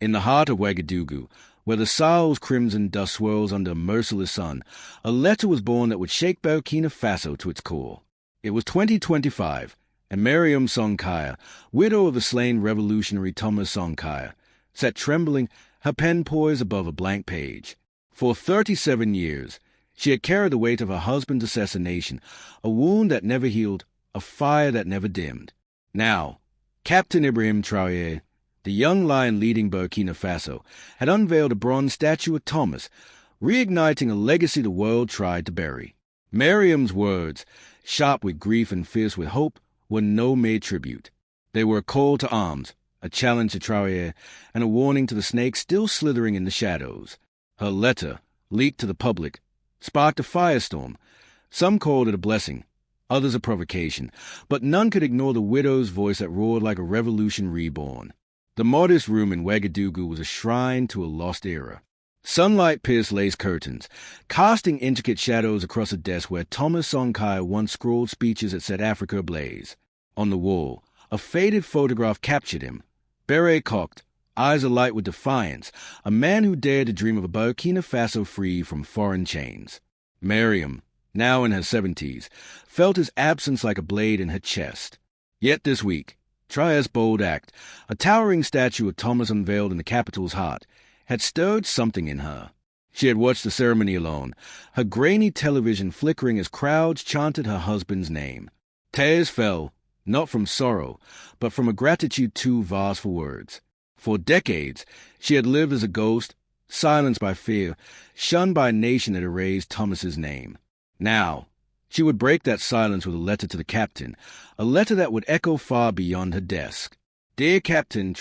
In the heart of Ouagadougou, where the Sahel's crimson dust swirls under a merciless sun, a letter was born that would shake Burkina Faso to its core. It was 2025, and Mariam Sankara, widow of the slain revolutionary Thomas Sankara, sat trembling, her pen poised above a blank page. For 37 years, she had carried the weight of her husband's assassination, a wound that never healed, a fire that never dimmed. Now, Captain Ibrahim Traoré, the young lion leading Burkina Faso, had unveiled a bronze statue of Thomas, reigniting a legacy the world tried to bury. Mariam's words, sharp with grief and fierce with hope, were no mere tribute. They were a call to arms, a challenge to Traoré, and a warning to the snake still slithering in the shadows. Her letter, leaked to the public, sparked a firestorm. Some called it a blessing, others a provocation, but none could ignore the widow's voice that roared like a revolution reborn. The modest room in Ouagadougou was a shrine to a lost era. Sunlight pierced lace curtains, casting intricate shadows across a desk where Thomas Sankara once scrawled speeches that set Africa ablaze. On the wall, a faded photograph captured him, beret cocked, eyes alight with defiance, a man who dared to dream of a Burkina Faso free from foreign chains. Mariam, now in her 70s, felt his absence like a blade in her chest. Yet this week, Traoré bold act, a towering statue of Thomas unveiled in the capital's heart, had stirred something in her. She had watched the ceremony alone, her grainy television flickering as crowds chanted her husband's name. Tears fell, not from sorrow, but from a gratitude too vast for words. For decades, she had lived as a ghost, silenced by fear, shunned by a nation that erased Thomas's name. Now, she would break that silence with a letter to the captain, a letter that would echo far beyond her desk. Dear Captain,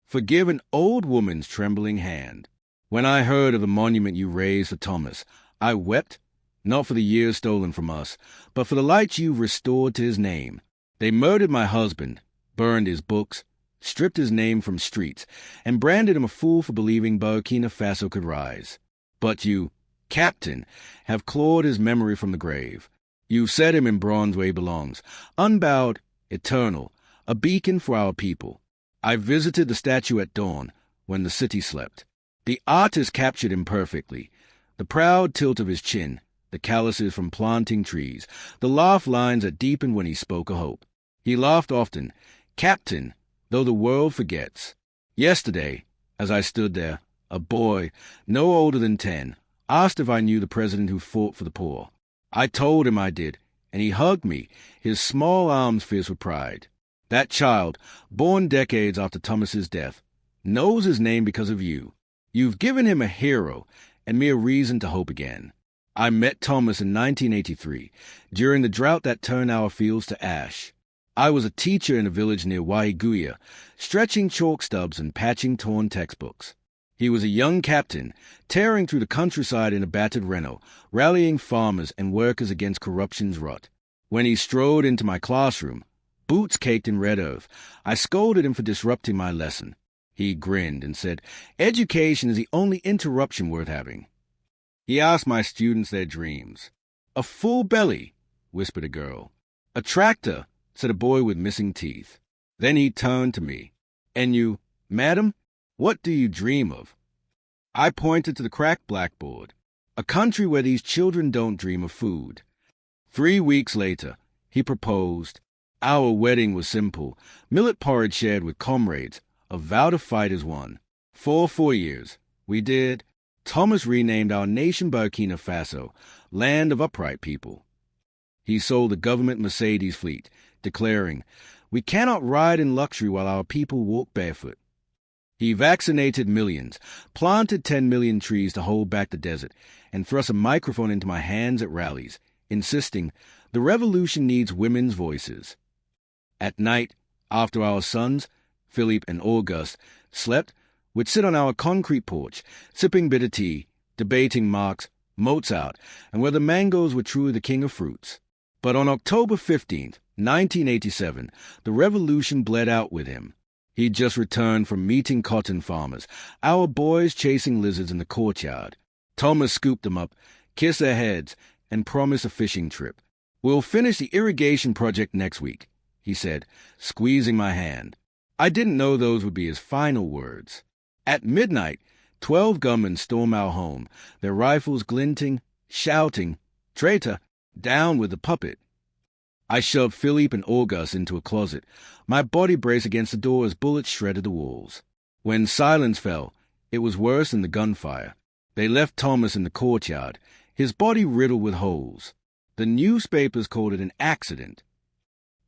forgive an old woman's trembling hand. When I heard of the monument you raised for Thomas, I wept, not for the years stolen from us, but for the light you've restored to his name. They murdered my husband, burned his books, stripped his name from streets, and branded him a fool for believing Burkina Faso could rise. But you, Captain, have clawed his memory from the grave. You've set him in bronze where he belongs, unbowed, eternal, a beacon for our people. I visited the statue at dawn, when the city slept. The artist captured him perfectly. The proud tilt of his chin, the calluses from planting trees, the laugh lines that deepened when he spoke of hope. He laughed often, Captain, though the world forgets. Yesterday, as I stood there, a boy, no older than 10, asked if I knew the president who fought for the poor. I told him I did, and he hugged me, his small arms fierce with pride. That child, born decades after Thomas's death, knows his name because of you. You've given him a hero, and me a reason to hope again. I met Thomas in 1983, during the drought that turned our fields to ash. I was a teacher in a village near Ouagadougou, stretching chalk stubs and patching torn textbooks. He was a young captain, tearing through the countryside in a battered Renault, rallying farmers and workers against corruption's rot. When he strode into my classroom, boots caked in red earth, I scolded him for disrupting my lesson. He grinned and said, "Education is the only interruption worth having." He asked my students their dreams. "A full belly," whispered a girl. "A tractor," said a boy with missing teeth. Then he turned to me. "And you, madam? What do you dream of?" I pointed to the cracked blackboard. "A country where these children don't dream of food." 3 weeks later, he proposed. Our wedding was simple, millet porridge shared with comrades, a vow to fight as one. For 4 years, we did. Thomas renamed our nation Burkina Faso, land of upright people. He sold the government Mercedes fleet, declaring, "We cannot ride in luxury while our people walk barefoot." He vaccinated millions, planted 10 million trees to hold back the desert, and thrust a microphone into my hands at rallies, insisting, "The revolution needs women's voices." At night, after our sons, Philippe and Auguste, slept, we'd sit on our concrete porch, sipping bitter tea, debating Marx, Mozart, and whether mangoes were truly the king of fruits. But on October 15th, 1987, the revolution bled out with him. He'd just returned from meeting cotton farmers, our boys chasing lizards in the courtyard. Thomas scooped them up, kissed their heads, and promised a fishing trip. "We'll finish the irrigation project next week," he said, squeezing my hand. I didn't know those would be his final words. At midnight, 12 gunmen storm our home, their rifles glinting, shouting, "Traitor, down with the puppet." I shoved Philippe and Auguste into a closet, my body braced against the door as bullets shredded the walls. When silence fell, it was worse than the gunfire. They left Thomas in the courtyard, his body riddled with holes. The newspapers called it an accident.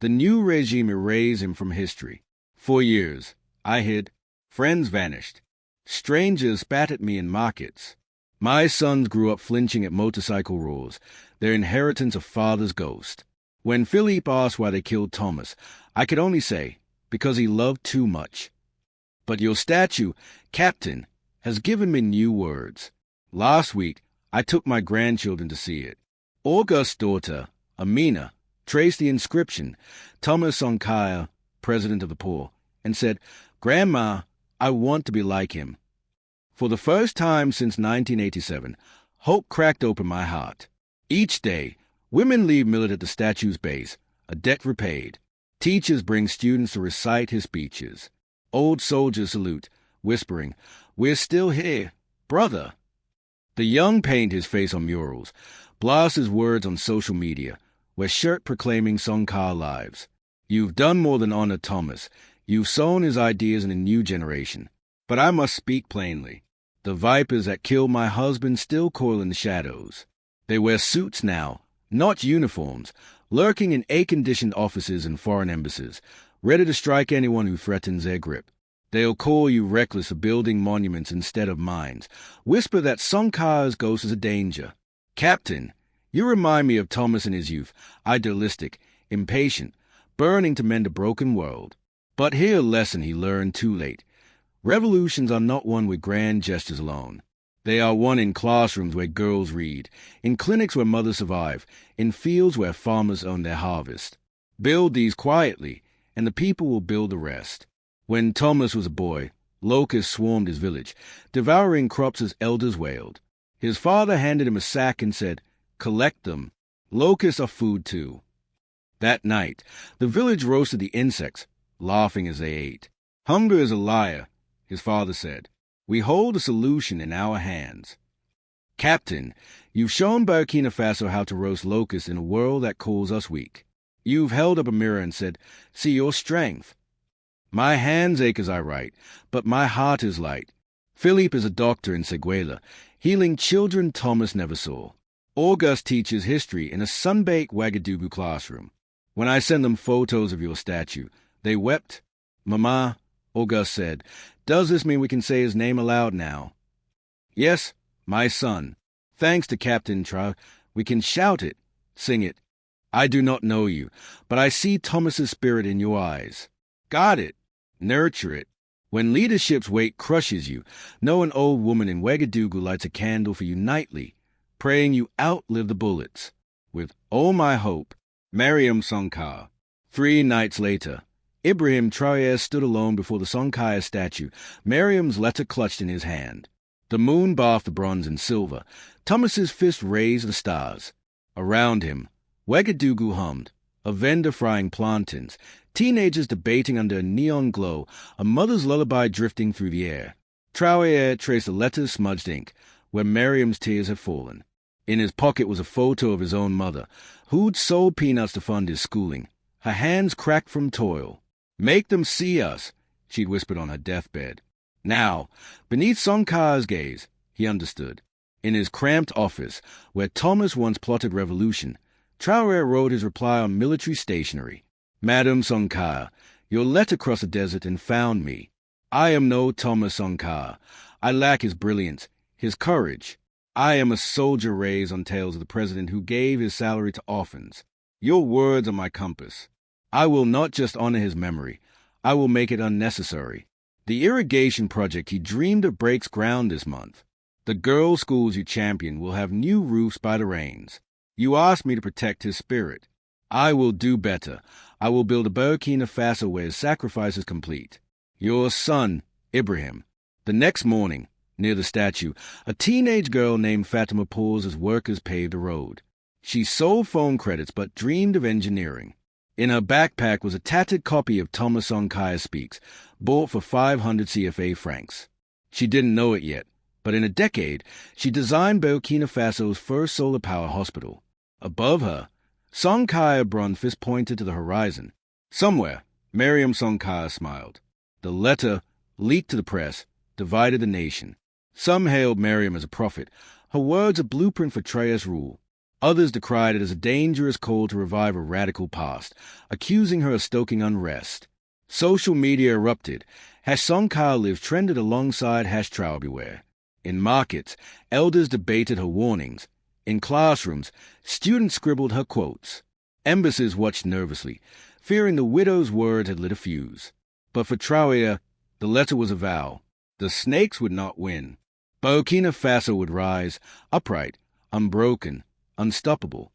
The new regime erased him from history. For years, I hid. Friends vanished. Strangers spat at me in markets. My sons grew up flinching at motorcycle roars, their inheritance of father's ghost. When Philippe asked why they killed Thomas, I could only say, because he loved too much. But your statue, Captain, has given me new words. Last week, I took my grandchildren to see it. Auguste's daughter, Amina, traced the inscription, Thomas Sankara, President of the Poor, and said, "Grandma, I want to be like him." For the first time since 1987, hope cracked open my heart. Each day, women leave millet at the statue's base, a debt repaid. Teachers bring students to recite his speeches. Old soldiers salute, whispering, "We're still here, brother." The young paint his face on murals, blast his words on social media, wear shirt proclaiming Sankara lives. You've done more than honor Thomas. You've sown his ideas in a new generation. But I must speak plainly. The vipers that killed my husband still coil in the shadows. They wear suits now, not uniforms, lurking in air-conditioned offices and foreign embassies, ready to strike anyone who threatens their grip. They'll call you reckless of building monuments instead of mines, whisper that Sankara's ghost is a danger. Captain, you remind me of Thomas in his youth, idealistic, impatient, burning to mend a broken world. But here's a lesson he learned too late. Revolutions are not won with grand gestures alone. They are won in classrooms where girls read, in clinics where mothers survive, in fields where farmers own their harvest. Build these quietly, and the people will build the rest. When Thomas was a boy, locusts swarmed his village, devouring crops as elders wailed. His father handed him a sack and said, "Collect them. Locusts are food too." That night, the village roasted the insects, laughing as they ate. "Hunger is a liar," his father said. "We hold a solution in our hands." Captain, you've shown Burkina Faso how to roast locusts in a world that calls us weak. You've held up a mirror and said, "See your strength." My hands ache as I write, but my heart is light. Philippe is a doctor in Seguela, healing children Thomas never saw. Auguste teaches history in a sun-baked Ouagadougou classroom. When I send them photos of your statue, they wept. "Mama," Auguste said, "does this mean we can say his name aloud now?" "Yes, my son. Thanks to Captain Traoré, we can shout it, sing it. I do not know you, but I see Thomas's spirit in your eyes. Guard it. Nurture it. When leadership's weight crushes you, know an old woman in Ouagadougou lights a candle for you nightly, praying you outlive the bullets. With all my hope, Mariam Sankara. 3 nights later, Ibrahim Traoré stood alone before the Sankara statue, Mariam's letter clutched in his hand. The moon bathed the bronze in silver. Thomas's fist raised the stars. Around him, Ouagadougou hummed, a vendor frying plantains, teenagers debating under a neon glow, a mother's lullaby drifting through the air. Traoré traced the letter's smudged ink, where Mariam's tears had fallen. In his pocket was a photo of his own mother, who'd sold peanuts to fund his schooling, her hands cracked from toil. "Make them see us," she'd whispered on her deathbed. Now, beneath Sankara's gaze, he understood. In his cramped office, where Thomas once plotted revolution, Traoré wrote his reply on military stationery. "Madam Sankara, your letter crossed the desert and found me. I am no Thomas Sankara. I lack his brilliance, his courage. I am a soldier raised on tales of the president who gave his salary to orphans. Your words are my compass. I will not just honor his memory. I will make it unnecessary. The irrigation project he dreamed of breaks ground this month. The girls' schools you champion will have new roofs by the rains. You asked me to protect his spirit. I will do better. I will build a Burkina Faso where his sacrifice is complete. Your son, Ibrahim." The next morning, near the statue, a teenage girl named Fatima paused as workers paved the road. She sold phone credits but dreamed of engineering. In her backpack was a tattered copy of Thomas Sankara Speaks, bought for 500 CFA francs. She didn't know it yet, but in a decade, she designed Burkina Faso's first solar power hospital. Above her, Sankara Brunfist pointed to the horizon. Somewhere, Mariam Sankara smiled. The letter, leaked to the press, divided the nation. Some hailed Mariam as a prophet, her words a blueprint for Traoré rule. Others decried it as a dangerous call to revive a radical past, accusing her of stoking unrest. Social media erupted. Sankara Lives trended alongside Traoré Beware. In markets, elders debated her warnings. In classrooms, students scribbled her quotes. Embassies watched nervously, fearing the widow's word had lit a fuse. But for Traoré, the letter was a vow. The snakes would not win. Burkina Faso would rise, upright, unbroken, unstoppable.